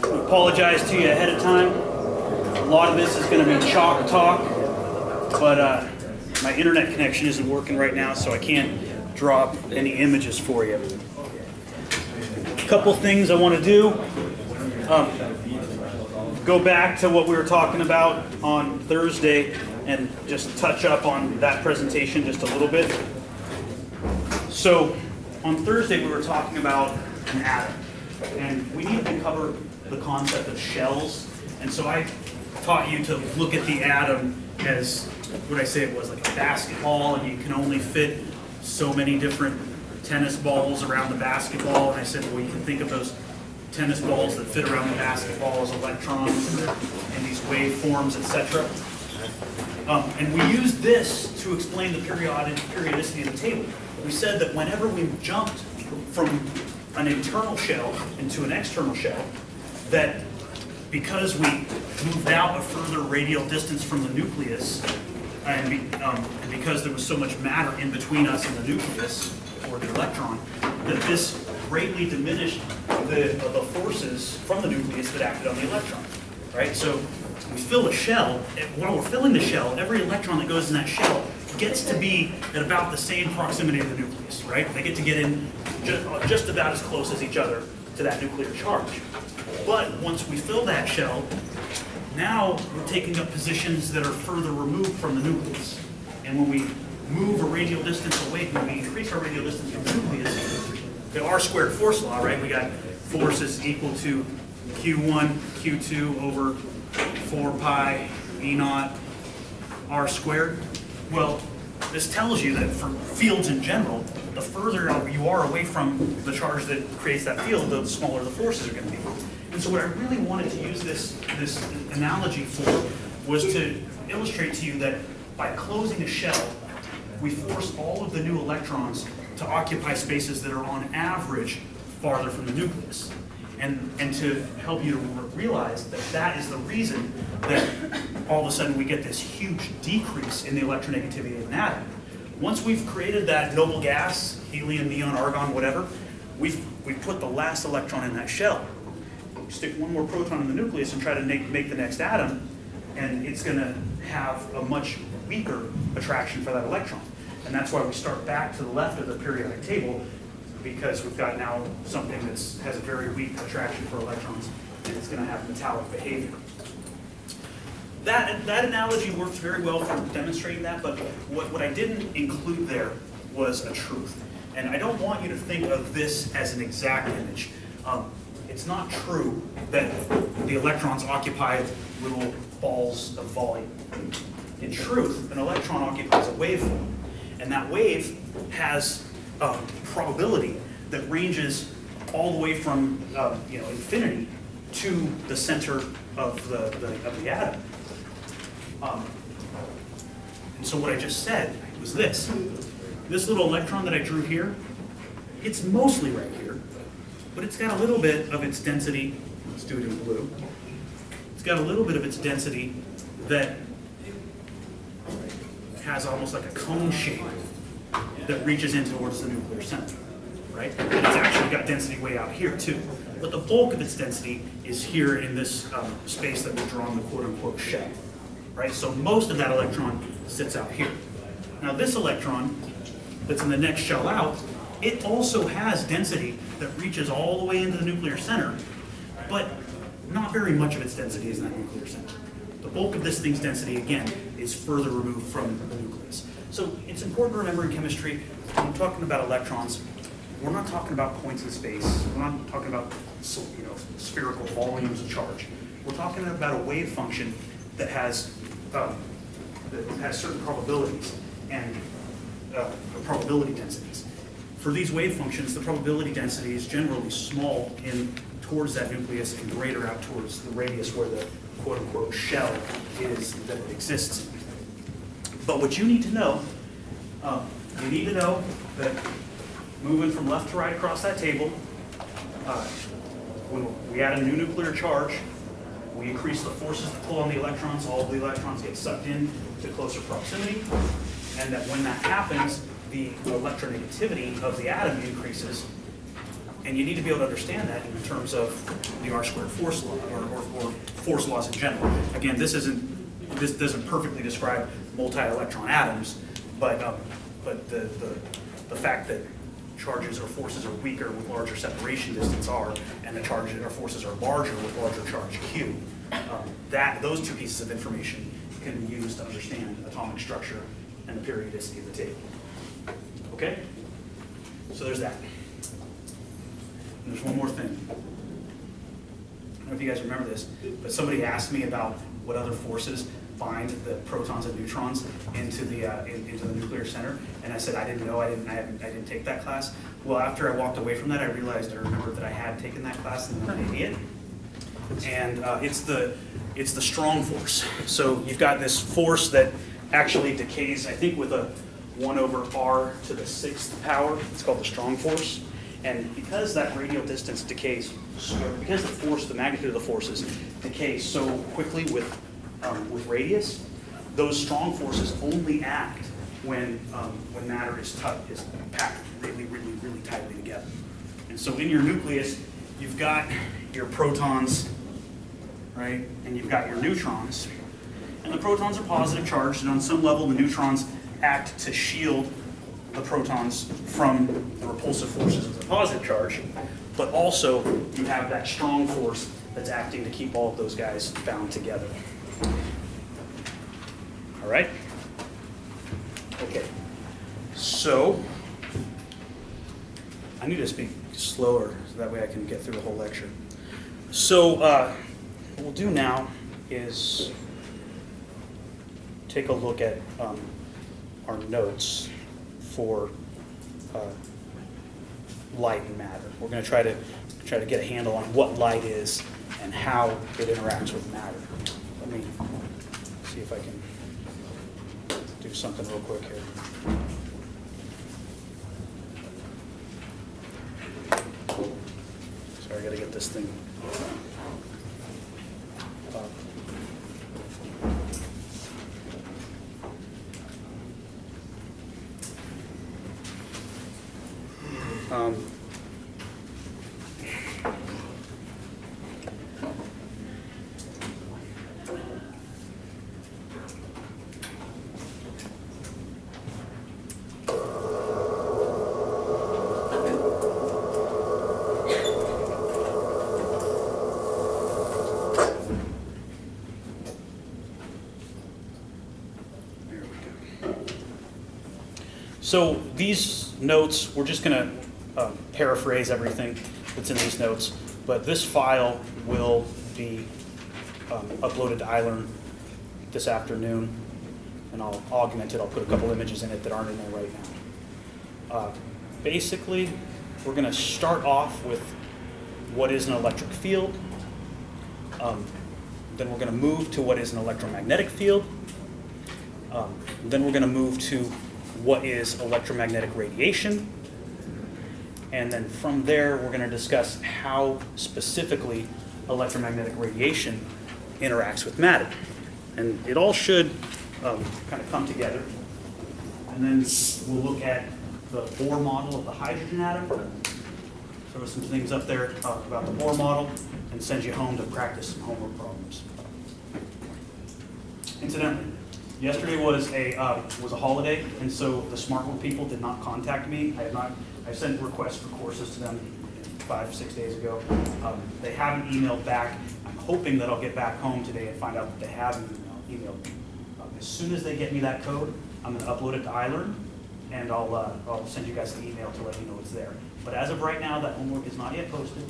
I apologize to you ahead of time. A lot of this is going to be chalk talk, but my internet connection isn't working right now, so I can't drop any images for you. A couple things I want to do. Go back to what we were talking about on Thursday and just touch up on that presentation just a little bit. So on Thursday we were talking about an atom, and we needed to cover the concept of shells, and so I taught you to look at the atom as, what did I say it was, like a basketball, and you can only fit so many different tennis balls around the basketball, and I said, well, you can think of those tennis balls that fit around the basketball as electrons and these waveforms, etc. And we used this to explain the periodicity of the table. We said that whenever we jumped from an internal shell into an external shell, that because we moved out a further radial distance from the nucleus, and because there was so much matter in between us and the nucleus, or the electron, that this greatly diminished the forces from the nucleus that acted on the electron, right? So we fill a shell, and while we're filling the shell, every electron that goes in that shell gets to be at about the same proximity of the nucleus, right? They get to get in just about as close as each other to that nuclear charge. But once we fill that shell, now we're taking up positions that are further removed from the nucleus. And when we move a radial distance away, when we increase our radial distance from the nucleus, the R squared force law, right? We got force is equal to Q1, Q2 over 4 pi E naught R squared. Well, this tells you that for fields in general, the further you are away from the charge that creates that field, the smaller the forces are going to be. And so what I really wanted to use this analogy for was to illustrate to you that by closing a shell, we force all of the new electrons to occupy spaces that are on average farther from the nucleus. And to help you to realize that that is the reason that all of a sudden we get this huge decrease in the electronegativity of an atom. Once we've created that noble gas, helium, neon, argon, whatever, we've put the last electron in that shell. Stick one more proton in the nucleus and try to make the next atom, and it's going to have a much weaker attraction for that electron. And that's why we start back to the left of the periodic table, because we've got now something that has a very weak attraction for electrons, and it's going to have metallic behavior. That analogy works very well for demonstrating that, but what I didn't include there was a truth. And I don't want you to think of this as an exact image. It's not true that the electrons occupy little balls of volume. In truth, an electron occupies a waveform, and that wave has a probability that ranges all the way from infinity to the center of the atom. And so what I just said was this. This little electron that I drew here, it's mostly right here, but it's got a little bit of its density, let's do it in blue, it's got a little bit of its density that has almost like a cone shape that reaches in towards the nuclear center, right? And it's actually got density way out here too. But the bulk of its density is here in this space that we've drawn the quote-unquote shell, right? So most of that electron sits out here. Now this electron that's in the next shell out, it also has density that reaches all the way into the nuclear center, but not very much of its density is in that nuclear center. The bulk of this thing's density, again, is further removed from the nucleus. So it's important to remember in chemistry, when we're talking about electrons, we're not talking about points in space. We're not talking about spherical volumes of charge. We're talking about a wave function that has certain probabilities and probability densities. For these wave functions, the probability density is generally small in towards that nucleus and greater out towards the radius where the quote-unquote shell is that it exists in. But what you need to know that moving from left to right across that table, when we add a new nuclear charge, we increase the forces that pull on the electrons, all of the electrons get sucked in to closer proximity, and that when that happens, the electronegativity of the atom increases, And you need to be able to understand that in terms of the R squared force law, or force laws in general. Again, this doesn't perfectly describe multi-electron atoms, but the fact that charges or forces are weaker with larger separation distance R, and the charges or forces are larger with larger charge Q. Those two pieces of information can be used to understand atomic structure and the periodicity of the table. Okay? So there's that. And there's one more thing. I don't know if you guys remember this, but somebody asked me about what other forces bind the protons and neutrons into the nuclear center, and I said I didn't know. I didn't take that class. Well, after I walked away from that, I remembered that I had taken that class and I'm an idiot. And it's the strong force. So you've got this force that actually decays, I think, with a 1 over r to the 6th power. It's called the strong force. And because that radial distance decays, because the magnitude of the forces decays so quickly with radius, those strong forces only act when matter is packed really, really, really tightly together. And so in your nucleus, you've got your protons, right? And you've got your neutrons. And the protons are positive charged, and on some level, the neutrons act to shield the protons from the repulsive forces of the positive charge. But also, you have that strong force that's acting to keep all of those guys bound together. All right? Okay. So, I need to speak slower so that way I can get through the whole lecture. So, what we'll do now is take a look at our notes for light and matter. We're going to try to get a handle on what light is and how it interacts with matter. Let me see if I can do something real quick here. Sorry, I got to get this thing up. So these notes, we're just going to paraphrase everything that's in these notes, but this file will be uploaded to iLearn this afternoon, and I'll augment it. I'll put a couple images in it that aren't in there right now. Basically, we're going to start off with what is an electric field. Then we're going to move to what is an electromagnetic field. Then we're going to move to what is electromagnetic radiation. And then from there, we're going to discuss how specifically electromagnetic radiation interacts with matter. And it all should kind of come together. And then we'll look at the Bohr model of the hydrogen atom. So there's some things up there about the Bohr model, and send you home to practice some homework problems. Incidentally, yesterday was a holiday, and so the SmartWorld people did not contact me. I sent requests for courses to them 5-6 days ago. They haven't emailed back. I'm hoping that I'll get back home today and find out that they have emailed. As soon as they get me that code, I'm going to upload it to iLearn, and I'll send you guys an email to let you know it's there. But as of right now, that homework is not yet posted.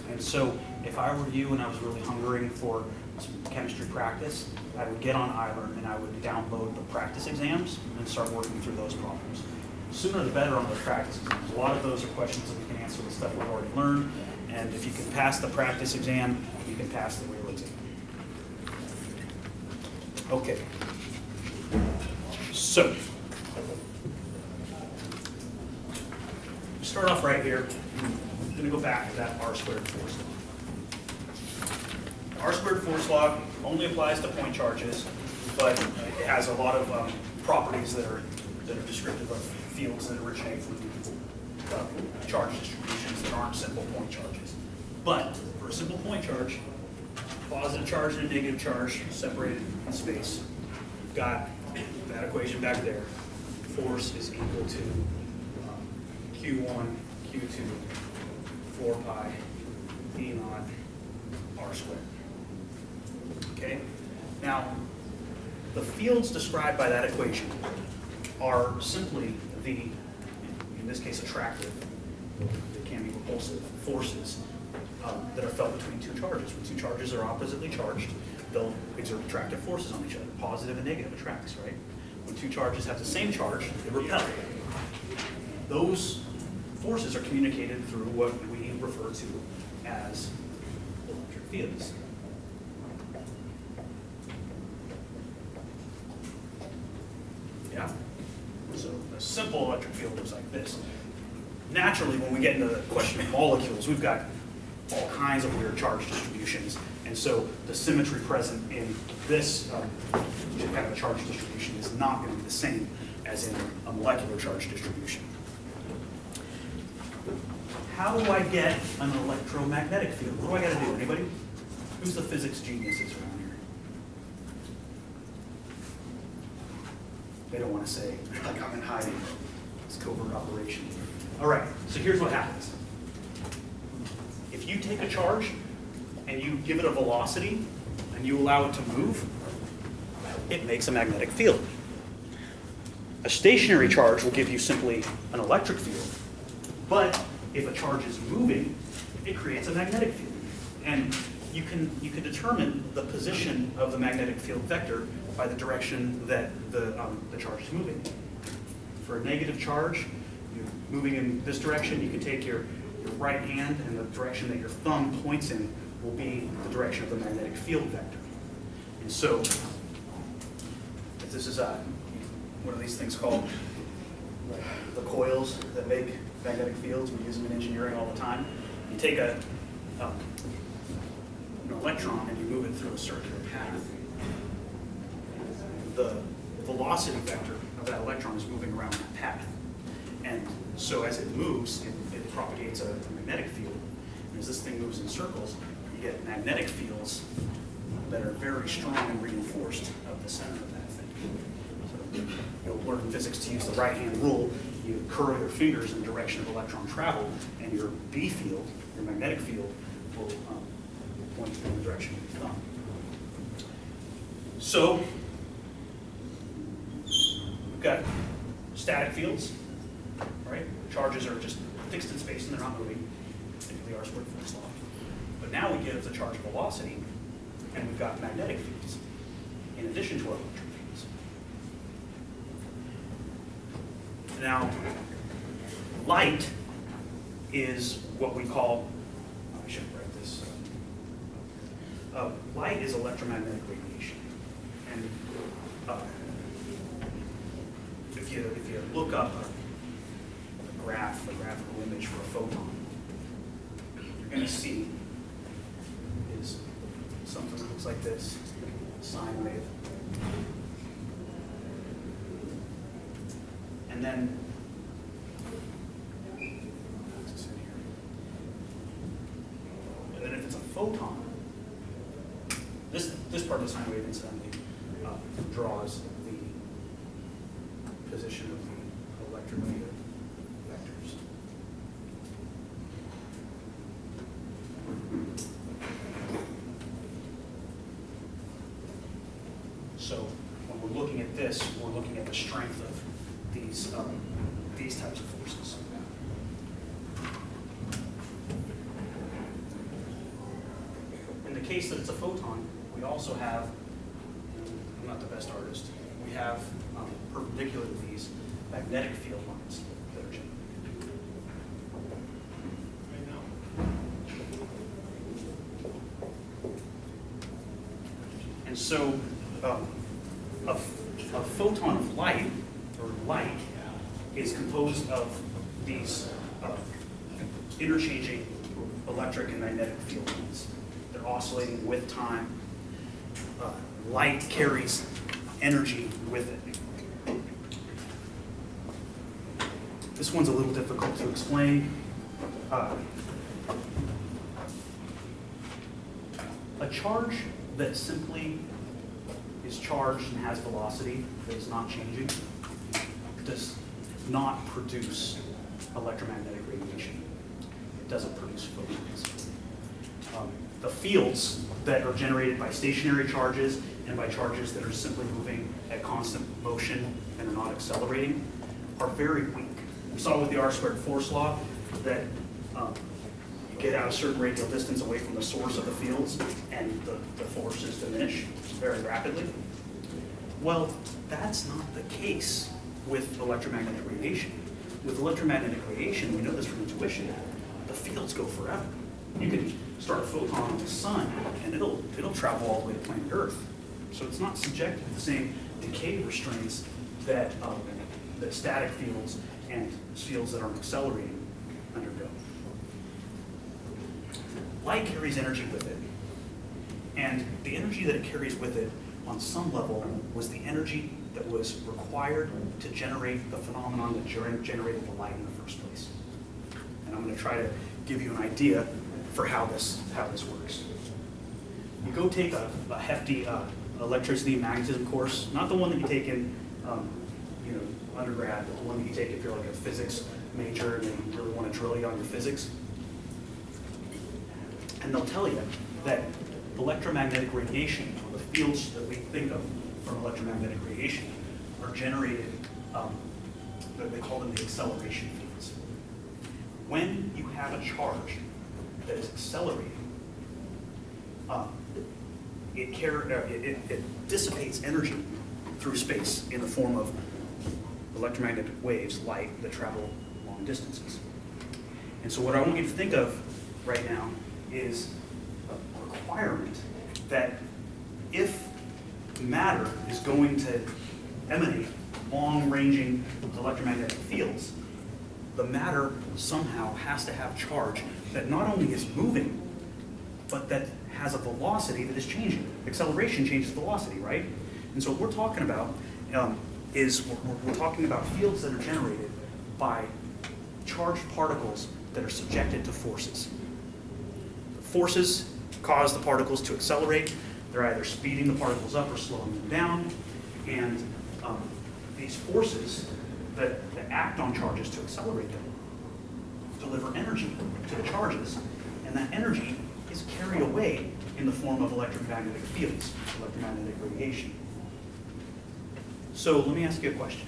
And so if I were you and I was really hungering for some chemistry practice, I would get on iLearn and I would download the practice exams and start working through those problems. Sooner the better on those practice exams. A lot of those are questions that we can answer with stuff we've already learned. And if you can pass the practice exam, you can pass the real exam. Okay. So, start off right here. I'm going to go back to that R squared force law. The R squared force law only applies to point charges, but it has a lot of properties that are descriptive of fields that originate from charge distributions that aren't simple point charges. But for a simple point charge, positive charge and a negative charge separated in space. You've got that equation back there. Force is equal to Q1, Q2, 4 pi E naught R squared. Okay? Now, the fields described by that equation are simply the, in this case, attractive, they can be repulsive forces that are felt between two charges. When two charges are oppositely charged, they'll exert attractive forces on each other. Positive and negative attracts, right? When two charges have the same charge, they repel. Those forces are communicated through what we refer to as electric fields. Yeah? So a simple electric field looks like this. Naturally, when we get into the question of molecules, we've got all kinds of weird charge distributions. And so the symmetry present in this kind of a charge distribution is not going to be the same as in a molecular charge distribution. How do I get an electromagnetic field? What do I got to do? Anybody? Who's the physics geniuses around here? They don't want to say, like I'm in hiding. It's covert operation. All right, so here's what happens. If you take a charge and you give it a velocity and you allow it to move, it makes a magnetic field. A stationary charge will give you simply an electric field, but if a charge is moving, it creates a magnetic field. And you can determine the position of the magnetic field vector by the direction that the charge is moving. For a negative charge, you're moving in this direction, you can take your right hand and the direction that your thumb points in will be the direction of the magnetic field vector. And so, if this is what are these things called? The coils that make magnetic fields. We use them in engineering all the time. You take an electron and you move it through a circular path. The velocity vector of that electron is moving around that path. And so as it moves, it propagates a magnetic field. And as this thing moves in circles, you get magnetic fields that are very strong and reinforced of the center of that thing. So you'll learn in physics to use the right-hand rule. You curl your fingers in the direction of electron travel, and your B field, your magnetic field, will point in the direction of your thumb. So we've got static fields, right? Charges are just fixed in space and they're not moving, particularly R squared Fick's law. But now we give the charge velocity, and we've got magnetic fields in addition to our electric fields. Now, light is what we call, I should write this. Light is electromagnetic radiation. And if you look up a graphical image for a photon, you're going to see is something that looks like this, a sine wave. And then, if it's a photon, this part of the sine wave incidentally draws the position of the electric field vectors. So when we're looking at this, we're looking at the strength of these types of forces. In the case that it's a photon, we also have, I'm not the best artist, we have perpendicular to these magnetic field lines that are generated. And so a photon of light, or light, is composed of these interchanging electric and magnetic field lines. They're oscillating with time. Light carries energy with it. This one's a little difficult to explain. a charge that simply is charged and has velocity that is not changing does not produce electromagnetic radiation. It doesn't produce photons. The fields that are generated by stationary charges and by charges that are simply moving at constant motion and are not accelerating are very weak. We saw with the R-squared force law that you get out a certain radial distance away from the source of the fields and the forces diminish very rapidly. Well, that's not the case with electromagnetic radiation. With electromagnetic radiation, we know this from intuition, the fields go forever. You can start a photon on the sun and it'll travel all the way to planet Earth. So it's not subjected to the same decay restraints that that static fields and fields that aren't accelerating undergo. Light carries energy with it, and the energy that it carries with it on some level was the energy that was required to generate the phenomenon that generated the light in the first place. And I'm going to try to give you an idea for how this works. You go take a hefty electricity and magnetism course, not the one that you take in undergrad, but the one that you take if you're like a physics major and you really want to drill you on your physics. And they'll tell you that electromagnetic radiation, or the fields that we think of from electromagnetic radiation, are generated, they call them the acceleration fields. When you have a charge that is accelerating, it dissipates energy through space in the form of electromagnetic waves, light, that travel long distances. And so what I want you to think of right now is a requirement that if matter is going to emanate long-ranging electromagnetic fields, the matter somehow has to have charge that not only is moving, but that has a velocity that is changing. Acceleration changes velocity, right? And so what we're talking about is we're talking about fields that are generated by charged particles that are subjected to forces. Forces cause the particles to accelerate. They're either speeding the particles up or slowing them down. And these forces that act on charges to accelerate them deliver energy to the charges, and that energy is carried away in the form of electromagnetic fields, electromagnetic radiation. So let me ask you a question.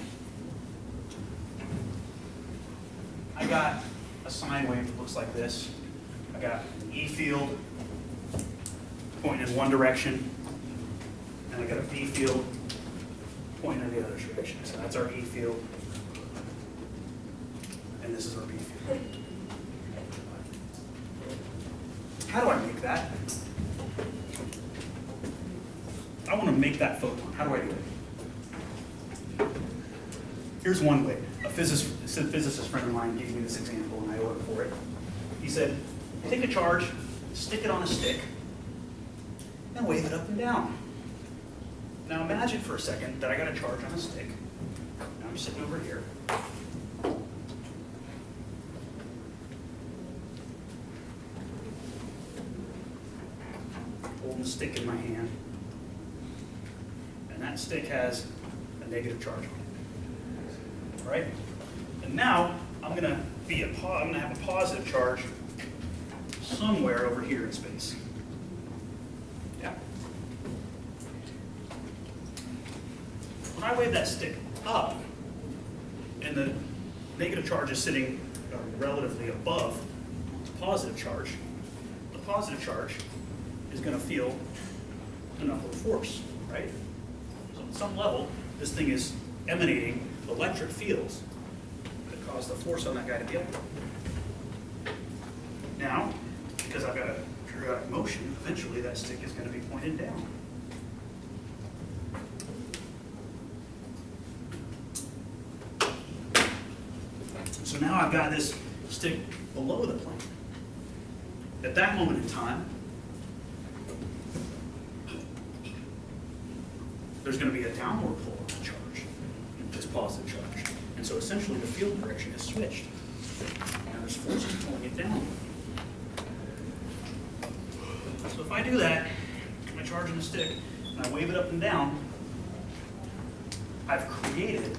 I got a sine wave that looks like this. I got an E field pointing in one direction, and I got a B field pointing in the other direction. So that's our E field, and this is our B field. How do I make that? I want to make that photon. How do I do it? Here's one way. A physicist friend of mine gave me this example, and I ordered for it. He said, take a charge, stick it on a stick, and wave it up and down. Now imagine for a second that I got a charge on a stick. Now I'm sitting over here. Holding the stick in my hand. And that stick has a negative charge on it. Right? And now I'm going to have a positive charge somewhere over here in space. Yeah. When I wave that stick up, and the negative charge is sitting relatively above the positive charge is going to feel an upward force, right? So at some level, this thing is emanating electric fields that cause the force on that guy to be upward. Now, because I've got a periodic motion, eventually that stick is going to be pointed down. So now I've got this stick below the plane. At that moment in time, there's going to be a downward pull on the charge, this positive charge. And so essentially the field direction is switched. Now there's forces pulling it down. So if I do that, I'm charging the stick, and I wave it up and down, I've created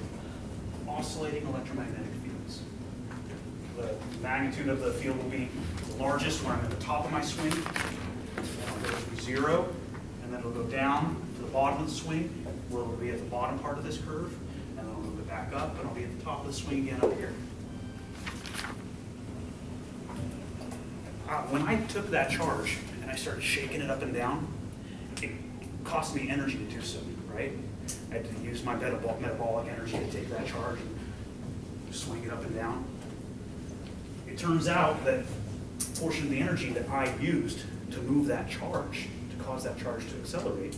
oscillating electromagnetic fields. The magnitude of the field will be the largest when I'm at the top of my swing. It'll go through 0, and then it'll go down to the bottom of the swing, where it'll be at the bottom part of this curve, and then I'll move it back up, and I'll be at the top of the swing again up here. When I took that charge and I started shaking it up and down, it cost me energy to do so, right? I had to use my metabolic energy to take that charge and swing it up and down. It turns out that a portion of the energy that I used to move that charge, to cause that charge to accelerate,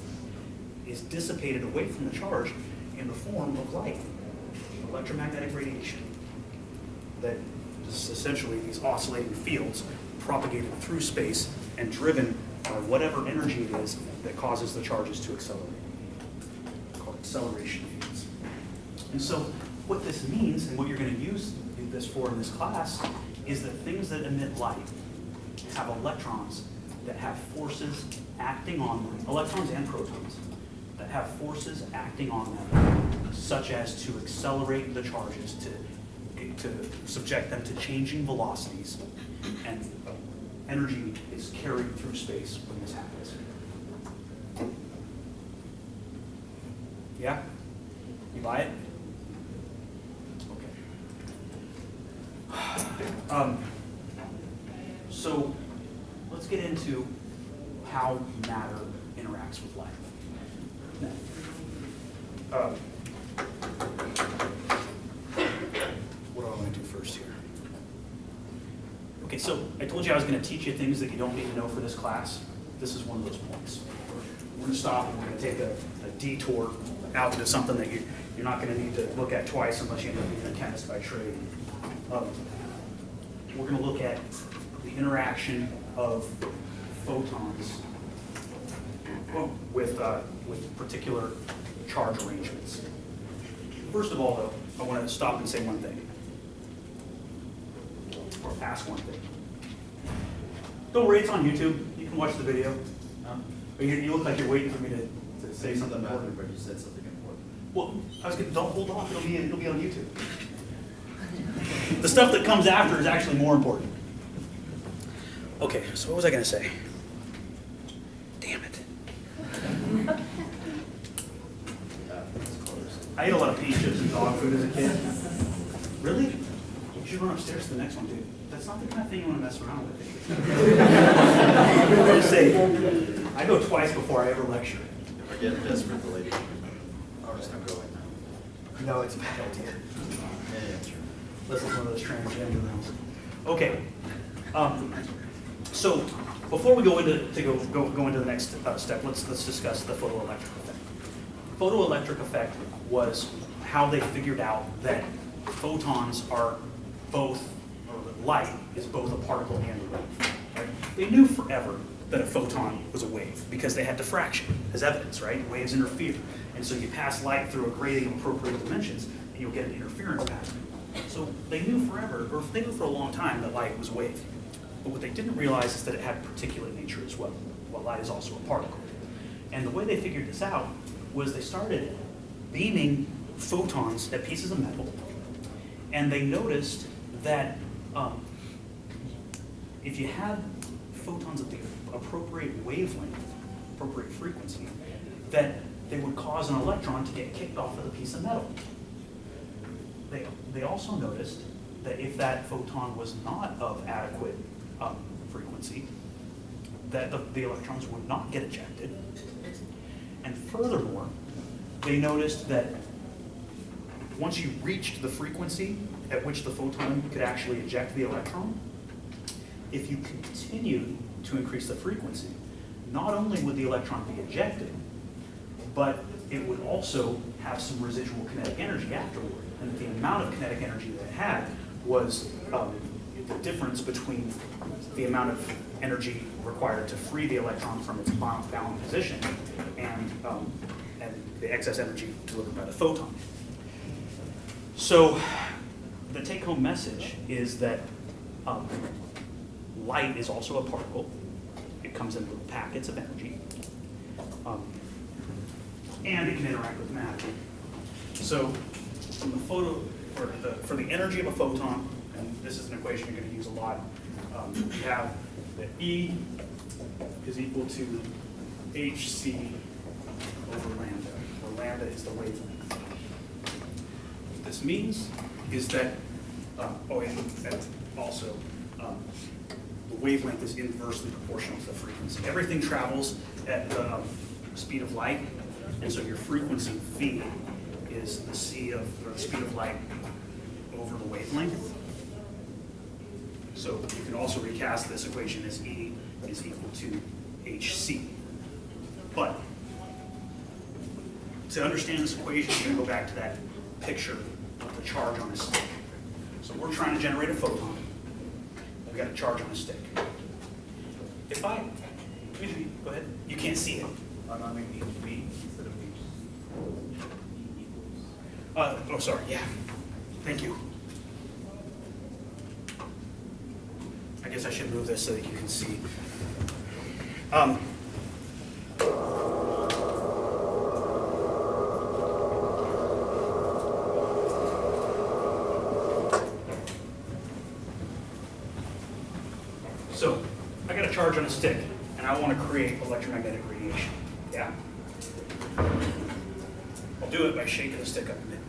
is dissipated away from the charge in the form of light, electromagnetic radiation. That is essentially these oscillating fields propagated through space and driven by whatever energy it is that causes the charges to accelerate. Called acceleration fields. And so what this means, and what you're going to use this for in this class, is that things that emit light have electrons that have forces acting on them, electrons and protons, that have forces acting on them, such as to accelerate the charges, to subject them to changing velocities, and energy is carried through space when this happens. Yeah? You buy it? Okay. So let's get into how matter interacts with light. What do I want to do first here? Okay, so I told you I was going to teach you things that you don't need to know for this class. This is one of those points. We're going to stop and we're going to take a detour out into something that you're not going to need to look at twice unless you end up being a chemist by trade. We're going to look at the interaction of photons with particular charge arrangements. First of all, though, I want to stop and say one thing, or ask one thing. Don't worry, it's on YouTube. You can watch the video. You look like you're waiting for me to say something important. But you said something important. Well, I was going to, don't hold off. It'll be on YouTube. The stuff that comes after is actually more important. Okay, so what was I going to say? Damn it. I ate a lot of pea chips and dog food as a kid. Really? You should run upstairs to the next one, dude. That's not the kind of thing you want to mess around with. I'm going to say, I go twice before I ever lecture. If I get desperate, the lady, I'll just not going now. No, it's a bad idea. Yeah, true. This is one of those transgender rooms. Okay. So before we go into the next step, let's discuss the photoelectric effect. Photoelectric effect was how they figured out that photons are both, or that light is both a particle and a wave. Right? They knew forever that a photon was a wave because they had diffraction as evidence, right? Waves interfere. And so you pass light through a grating of appropriate dimensions and you'll get an interference pattern. So they knew forever, or they knew for a long time that light was a wave. But what they didn't realize is that it had particulate nature as well. Well, light is also a particle. And the way they figured this out was they started beaming photons at pieces of metal, and they noticed that if you had photons at the appropriate wavelength, appropriate frequency, that they would cause an electron to get kicked off of the piece of metal. They also noticed that if that photon was not of adequate frequency, that the electrons would not get ejected. And furthermore, they noticed that once you reached the frequency at which the photon could actually eject the electron, if you continued to increase the frequency, not only would the electron be ejected, but it would also have some residual kinetic energy afterward. And the amount of kinetic energy that it had was the difference between the amount of energy required to free the electron from its bound position and the excess energy delivered by the photon. So the take-home message is that light is also a particle. It comes in little packets of energy. And it can interact with matter. So from the for the energy of a photon, and this is an equation you're going to use a lot, we have that E is equal to hc over lambda, where lambda is the wavelength. What this means is that, and also, the wavelength is inversely proportional to the frequency. Everything travels at the speed of light, and so your frequency v is the the speed of light over the wavelength. So you can also recast this equation as E is equal to hc. But to understand this equation, you're going to go back to that picture of the charge on a stick. So we're trying to generate a photon. We've got a charge on a stick. If I, go ahead, you can't see it. I mean, HB instead of H. Oh, sorry, yeah. Thank you. I guess I should move this so that you can see. So, I got a charge on a stick, and I want to create electromagnetic radiation. Yeah? I'll do it by shaking the stick up a bit.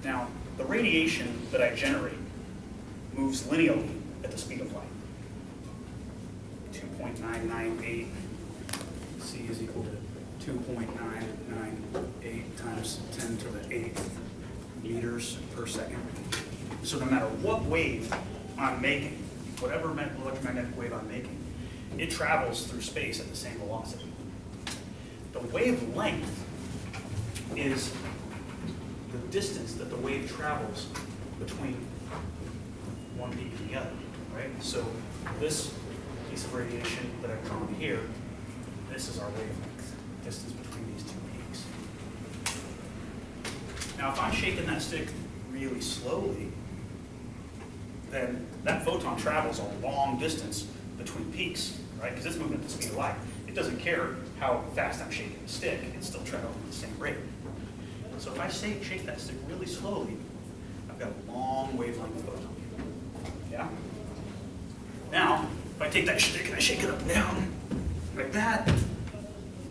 Now, the radiation that I generate moves linearly at the speed of light. 2.998 C is equal to 2.998 times 10 to the 8th meters per second. So no matter what wave I'm making, whatever electromagnetic wave I'm making, it travels through space at the same velocity. The wavelength is the distance that the wave travels between one peak and the other, right? So this piece of radiation that I've drawn here, this is our wavelength, distance between these two peaks. Now if I'm shaking that stick really slowly, then that photon travels a long distance between peaks, right? Because it's moving at the speed of light. It doesn't care how fast I'm shaking the stick, it's still traveling at the same rate. So if I shake that stick really slowly, I've got a long wavelength photon. Yeah? Now, if I take that stick and I shake it up and down, like that,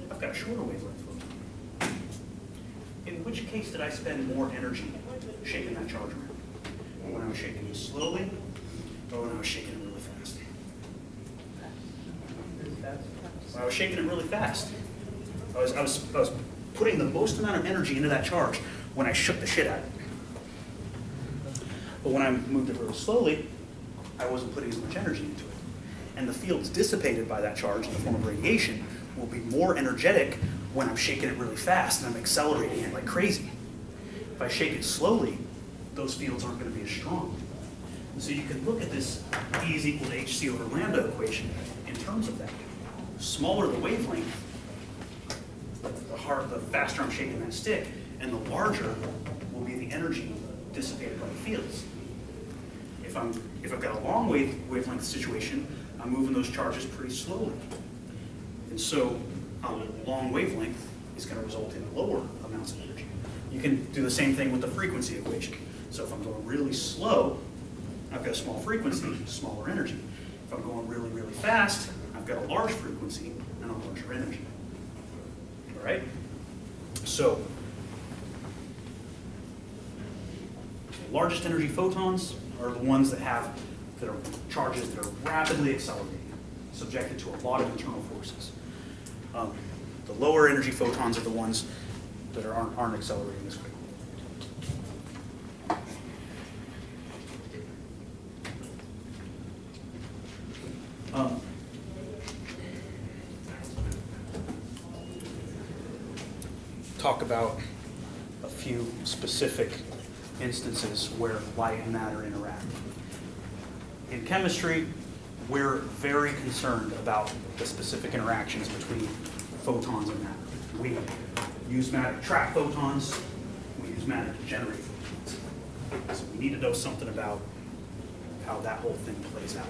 I've got a shorter wavelength photon. In which case did I spend more energy shaking that charge around? When I was shaking it slowly, or when I was shaking it really fast? When I was shaking it really fast, I was putting the most amount of energy into that charge when I shook the shit out of it. But when I moved it really slowly, I wasn't putting as much energy into it. And the fields dissipated by that charge in the form of radiation will be more energetic when I'm shaking it really fast and I'm accelerating it like crazy. If I shake it slowly, those fields aren't going to be as strong. And so you can look at this E is equal to hc over lambda equation in terms of that. The smaller the wavelength, the faster I'm shaking that stick, and the larger will be the energy dissipated by the fields. If I've got a long wavelength situation, I'm moving those charges pretty slowly. And so long wavelength is going to result in lower amounts of energy. You can do the same thing with the frequency equation. So if I'm going really slow, I've got a small frequency, smaller energy. If I'm going really, really fast, I've got a large frequency and a larger energy. All right? So, the largest energy photons are the ones that are charges that are rapidly accelerating, subjected to a lot of internal forces. The lower energy photons are the ones that aren't accelerating as quickly. Talk about a few specific instances where light and matter interact. In chemistry, we're very concerned about the specific interactions between photons and matter. We use matter to trap photons, we use matter to generate photons. So we need to know something about how that whole thing plays out.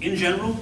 In general,